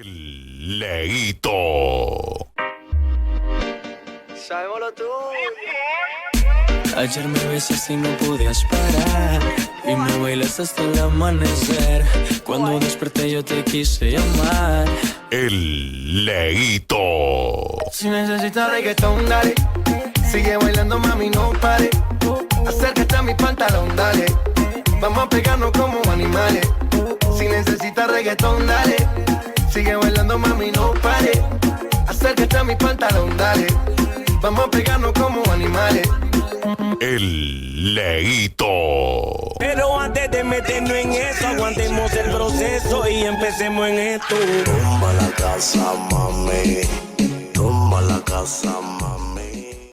El Leíto. Sabémoslo tú. Ayer me besaste y no podías parar y me bailaste hasta el amanecer. Cuando desperté yo te quise llamar. El Leíto. Si necesitas reggaetón, dale. Sigue bailando, mami, no pare. Acércate a mi pantalón, dale. Vamos a pegarnos como animales. Si necesitas reggaetón, dale. Sigue bailando, mami, no pare. Acércate a mi pantalón, dale. Vamos a pegarnos como animales. El Leíto. Pero antes de meternos en eso, aguantemos el proceso y empecemos en esto. Tumba la casa, mami. Tumba la casa, mami.